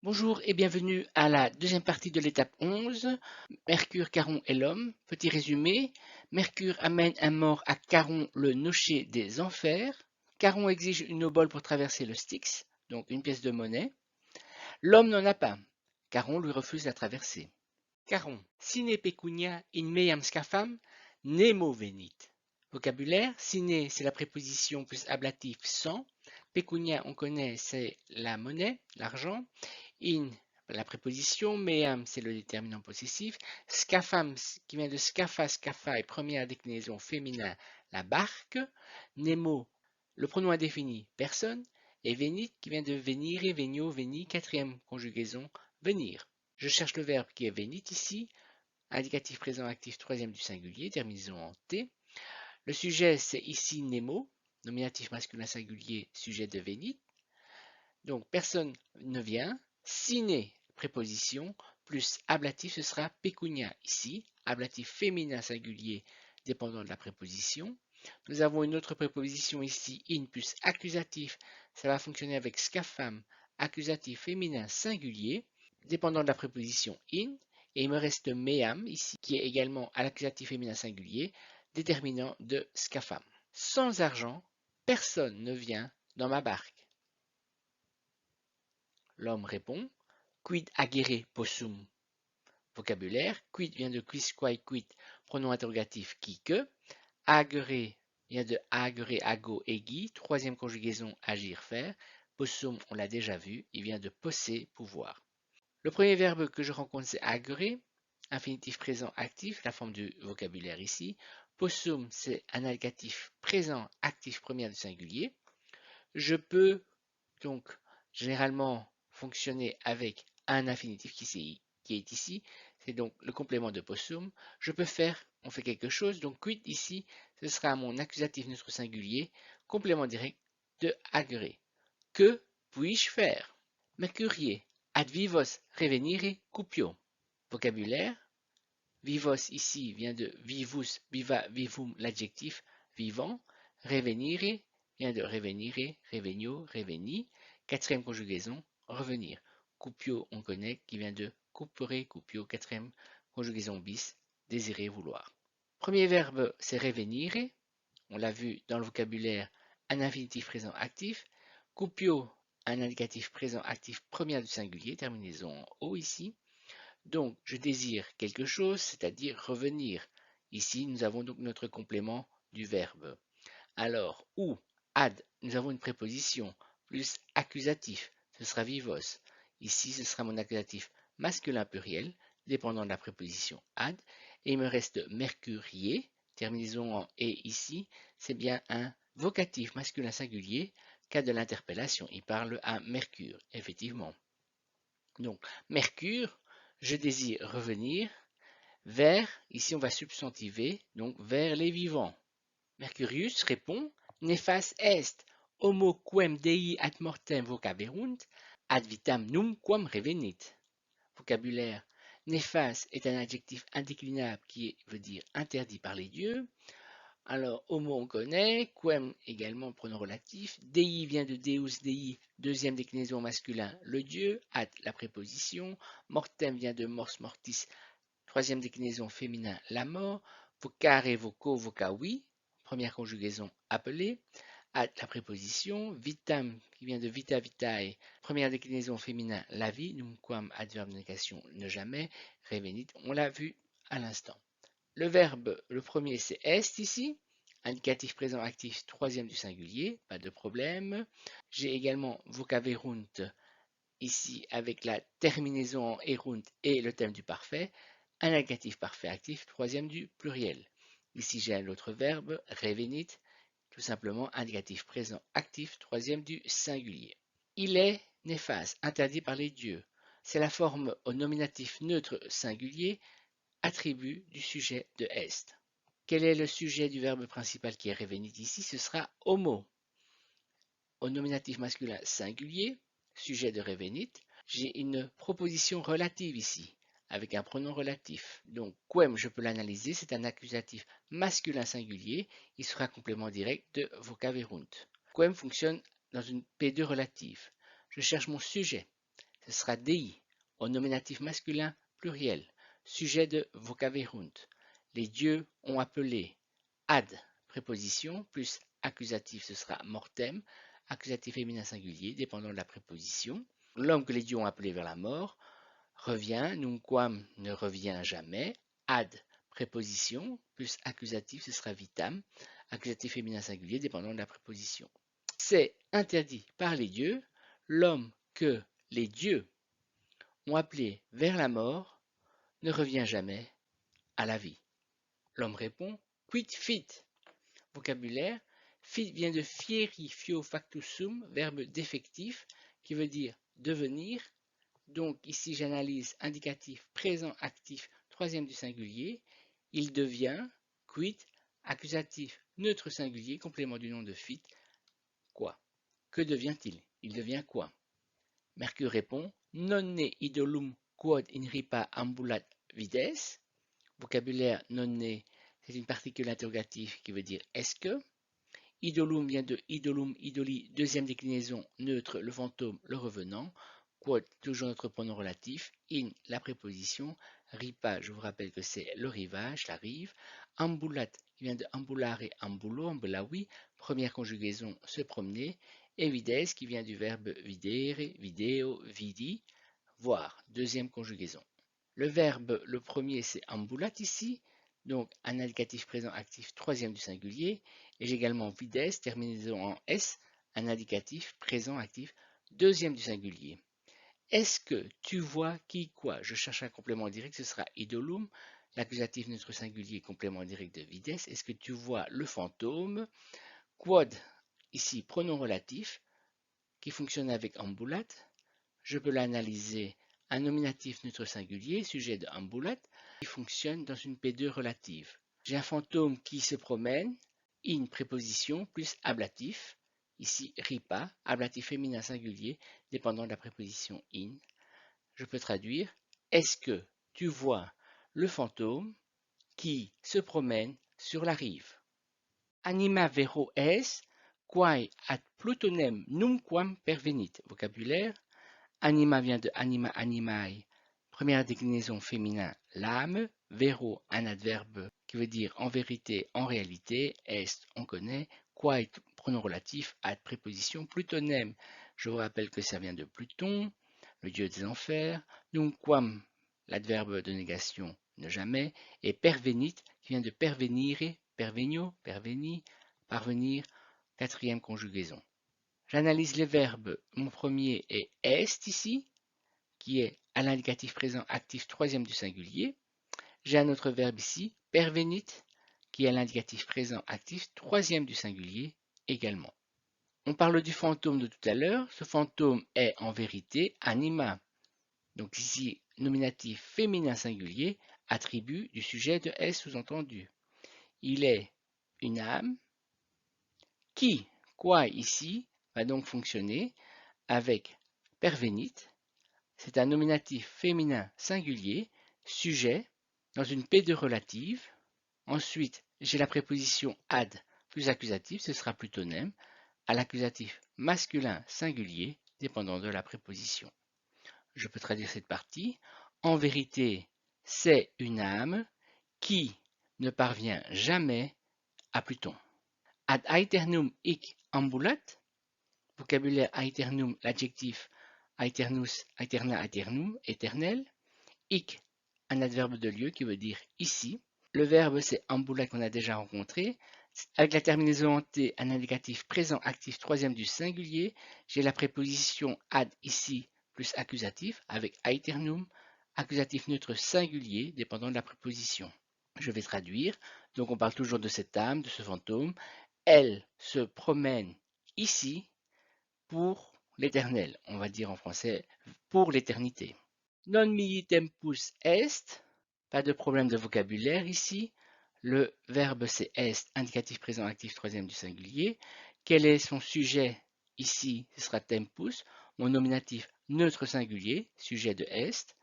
Bonjour et bienvenue à la deuxième partie de l'étape 11. Mercure, Charon et l'homme. Petit résumé. Mercure amène un mort à Charon, le nocher des enfers. Charon exige une obole pour traverser le Styx, donc une pièce de monnaie. L'homme n'en a pas. Charon lui refuse la traversée. Charon. Sine pecunia in meam scapham, nemo venit. Vocabulaire. Sine, c'est la préposition plus ablatif sans. Pecunia, on connaît, c'est la monnaie, l'argent. In, la préposition. Meam, c'est le déterminant possessif. Scapham, qui vient de scapha, scapha, est première déclinaison féminin, la barque. Nemo, le pronom indéfini, personne. Et venit, qui vient de venire, venio, veni, quatrième conjugaison, venir. Je cherche le verbe qui est venit ici, indicatif présent actif troisième du singulier, terminaison en T. Le sujet, c'est ici Nemo, nominatif masculin singulier, sujet de venit. Donc personne ne vient. Ciné, préposition, plus ablatif, ce sera pecunia ici, ablatif féminin singulier dépendant de la préposition. Nous avons une autre préposition ici, in plus accusatif, ça va fonctionner avec scapham, accusatif féminin singulier, dépendant de la préposition in, et il me reste meam ici, qui est également à l'accusatif féminin singulier, déterminant de scapham. Sans argent, personne ne vient dans ma barque. L'homme répond: Quid agere possum? Vocabulaire: quid vient de quis, quae, quid, pronom interrogatif qui, que. Agere vient de agere, ago, egi, troisième conjugaison agir, faire. Possum, on l'a déjà vu, il vient de posser, pouvoir. Le premier verbe que je rencontre, c'est agere, infinitif présent actif, la forme du vocabulaire ici. Possum, c'est un algatif présent actif première du singulier. Je peux donc généralement fonctionner avec un infinitif qui est ici, c'est donc le complément de possum. Je peux faire, on fait quelque chose, donc quid ici, ce sera mon accusatif neutre singulier, complément direct de agere. Que puis-je faire? Mercurier, ad vivos revenire cupio. Vocabulaire, vivos ici vient de vivus, viva, vivum, l'adjectif vivant. Revenire vient de revenire, revenio, reveni. Quatrième conjugaison, revenir. Cupio, on connaît, qui vient de coupere, cupio. Quatrième conjugaison bis, désirer, vouloir. Premier verbe, c'est revenire. On l'a vu dans le vocabulaire, un infinitif présent actif. Cupio, un indicatif présent actif première du singulier, terminaison en O ici. Donc, je désire quelque chose, c'est-à-dire revenir. Ici, nous avons donc notre complément du verbe. Alors, ou, ad, nous avons une préposition, plus accusatif, ce sera vivos. Ici, ce sera mon accusatif masculin pluriel, dépendant de la préposition ad. Et il me reste mercurier, terminaison en et ici, c'est bien un vocatif masculin singulier, cas de l'interpellation. Il parle à Mercure, effectivement. Donc, Mercure, je désire revenir vers, ici on va substantiver, donc vers les vivants. Mercurius répond: Nefas est homo quem dei ad mortem vocaverunt, ad vitam num quam revenit. Vocabulaire: Nefas est un adjectif indéclinable qui veut dire interdit par les dieux. Alors, homo on connaît, quem également pronom relatif, dei vient de deus dei, deuxième déclinaison masculin, le dieu, ad la préposition, mortem vient de mors mortis, troisième déclinaison féminin, la mort, vocare, voco, vocavi, première conjugaison appelée, ad la préposition, vitam qui vient de vita vitae, première déclinaison féminin, la vie, numquam adverbe de négation, ne jamais, revenit, on l'a vu à l'instant. Le verbe, le premier, c'est est ici. Indicatif présent actif, troisième du singulier, pas de problème. J'ai également vocaverunt ici avec la terminaison en erunt et le thème du parfait. Un indicatif parfait actif, troisième du pluriel. Ici, j'ai un autre verbe, revenit, tout simplement indicatif présent actif, troisième du singulier. Il est néfaste, interdit par les dieux. C'est la forme au nominatif neutre singulier, attribut du sujet de est. Quel est le sujet du verbe principal qui est revenit ici? Ce sera homo. Au nominatif masculin singulier, sujet de revenit, j'ai une proposition relative ici, avec un pronom relatif. Donc, quem, je peux l'analyser, c'est un accusatif masculin singulier, il sera complément direct de vocaverunt. Quem fonctionne dans une P2 relative. Je cherche mon sujet. ce sera Dei, au nominatif masculin pluriel, sujet de vocaverunt. Les dieux ont appelé. Ad, préposition, plus accusatif, ce sera mortem, accusatif féminin singulier, dépendant de la préposition. L'homme que les dieux ont appelé vers la mort revient, nunquam ne revient jamais. Ad, préposition, plus accusatif, ce sera vitam, accusatif féminin singulier, dépendant de la préposition. C'est interdit par les dieux, l'homme que les dieux ont appelé vers la mort ne revient jamais à la vie. L'homme répond, quid fit? Vocabulaire, fit vient de fieri fio factus sum, verbe défectif, qui veut dire devenir. Donc ici j'analyse indicatif, présent, actif, troisième du singulier. Il devient, quid, accusatif, neutre singulier, complément du nom de fit, quoi? Que devient-il? Il devient quoi? Mercure répond, nonne idolum quod in ripa ambulat vides. Vocabulaire nonne, c'est une particule interrogative qui veut dire est-ce que. Idolum vient de idolum, idoli, deuxième déclinaison neutre, le fantôme, le revenant. Quod, toujours notre pronom relatif. In, la préposition. Ripa, je vous rappelle que c'est le rivage, la rive. Ambulat, qui vient de ambulare, ambulo, ambulawi, première conjugaison, se promener. Et vides, qui vient du verbe videre, video, vidi, voir, deuxième conjugaison. Le verbe, le premier, c'est ambulat ici, donc un indicatif présent actif, troisième du singulier. Et j'ai également vides, terminaison en S, un indicatif présent actif, deuxième du singulier. Est-ce que tu vois qui, quoi? Je cherche un complément direct, ce sera idolum, l'accusatif neutre singulier, complément direct de vides. Est-ce que tu vois le fantôme? Quod, ici, pronom relatif, qui fonctionne avec ambulat. Je peux l'analyser un nominatif neutre singulier, sujet de ambulat, qui fonctionne dans une P2 relative. J'ai un fantôme qui se promène, in préposition plus ablatif, ici ripa, ablatif féminin singulier, dépendant de la préposition in. Je peux traduire, est-ce que tu vois le fantôme qui se promène sur la rive? Anima vero es, quae ad plutonem numquam pervenit. Vocabulaire. Anima vient de anima animae, première déclinaison féminin, l'âme. Vero, un adverbe qui veut dire en vérité, en réalité. Est, on connaît. Quae, pronom relatif, ad préposition. Plutonem, je vous rappelle que ça vient de Pluton, le dieu des enfers. Nunquam, l'adverbe de négation, ne jamais. Et pervenit, qui vient de pervenire, pervenio, perveni, parvenir, quatrième conjugaison. J'analyse les verbes. Mon premier est est ici, qui est à l'indicatif présent actif troisième du singulier. J'ai un autre verbe ici, pervenit, qui est à l'indicatif présent actif troisième du singulier également. On parle du fantôme de tout à l'heure. Ce fantôme est en vérité anima. Donc ici, nominatif féminin singulier, attribut du sujet de est sous-entendu. Il est une âme qui, quoi ici, va donc fonctionner avec pervenit, c'est un nominatif féminin singulier, sujet, dans une P2 relative. Ensuite, j'ai la préposition ad plus accusatif, ce sera plutonème, à l'accusatif masculin singulier, dépendant de la préposition. Je peux traduire cette partie. En vérité, c'est une âme qui ne parvient jamais à Pluton. Ad aeternum hic ambulat, vocabulaire aeternum, l'adjectif aeternus, aeterna, aeternum, éternel. Hic, un adverbe de lieu qui veut dire ici. Le verbe c'est ambulat qu'on a déjà rencontré. Avec la terminaison en T, un indicatif présent actif troisième du singulier. J'ai la préposition ad ici plus accusatif avec aeternum, accusatif neutre singulier dépendant de la préposition. Je vais traduire. Donc on parle toujours de cette âme, de ce fantôme. Elle se promène ici pour l'éternel. On va dire en français pour l'éternité. Non mihi tempus est. Pas de problème de vocabulaire ici. Le verbe c'est est, indicatif présent actif troisième du singulier. Quel est son sujet ici? Ce sera tempus. Mon nominatif neutre singulier, sujet de est.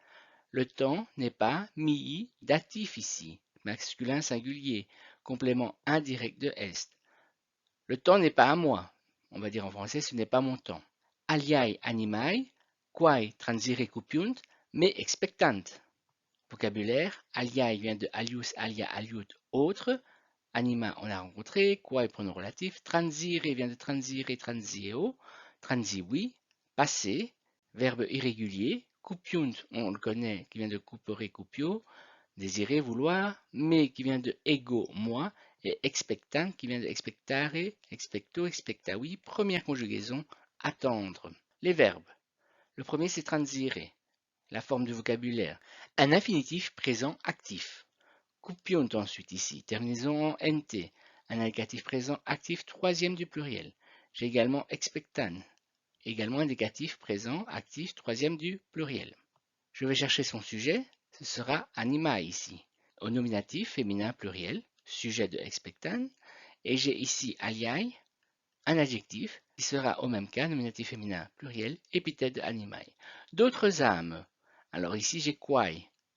Le temps n'est pas mihi, datif ici, masculin singulier, complément indirect de est. Le temps n'est pas à moi. On va dire en français, ce n'est pas mon temps. Aliae animae, quae transire cupiunt, me expectant. Vocabulaire, aliae vient de alius, alia, aliud, autre. Anima, on a rencontré. Quae, pronom relatif. Transire vient de transire, transieo. Transivi, passé. Verbe irrégulier. Cupiunt, on le connaît, qui vient de cupere, cupio. Désirer, vouloir. Me, qui vient de ego, moi. Et expectant, qui vient de expectare, expecto, expectavi. Première conjugaison, attendre. Les verbes. Le premier, c'est transire, la forme du vocabulaire. Un infinitif présent actif. Cupiunt ensuite ici, terminaison en nt. Un indicatif présent actif, troisième du pluriel. J'ai également expectan, également indicatif présent actif, troisième du pluriel. Je vais chercher son sujet, ce sera anima ici. Au nominatif féminin pluriel, sujet de expectan. Et j'ai ici aliae, un adjectif qui sera au même cas, nominatif féminin pluriel, épithète de animae. D'autres âmes. Alors ici j'ai quae,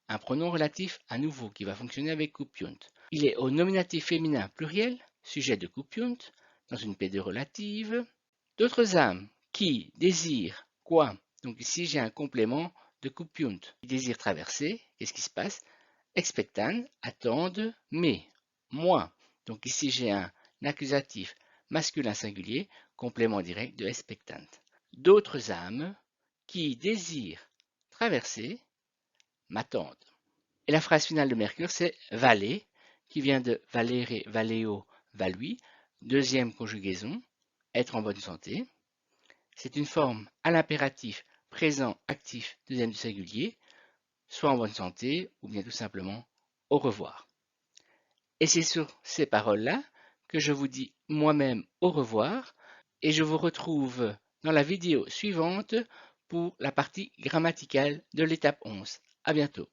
un pronom relatif à nouveau qui va fonctionner avec cupiunt. Il est au nominatif féminin pluriel, sujet de cupiunt, dans une P2 relative. D'autres âmes qui désirent quoi? Donc ici j'ai un complément de cupiunt. Qui désire traverser, qu'est-ce qui se passe? Expectan, attendent, mais, moi. Donc ici j'ai un accusatif masculin singulier, complément direct de expectant. D'autres âmes qui désirent traverser m'attendent. Et la phrase finale de Mercure, c'est valer, qui vient de valere, valeo, valui, deuxième conjugaison, être en bonne santé. C'est une forme à l'impératif présent actif deuxième du singulier, soit en bonne santé ou bien tout simplement au revoir. Et c'est sur ces paroles-là que je vous dis moi-même au revoir et je vous retrouve dans la vidéo suivante pour la partie grammaticale de l'étape 11. À bientôt.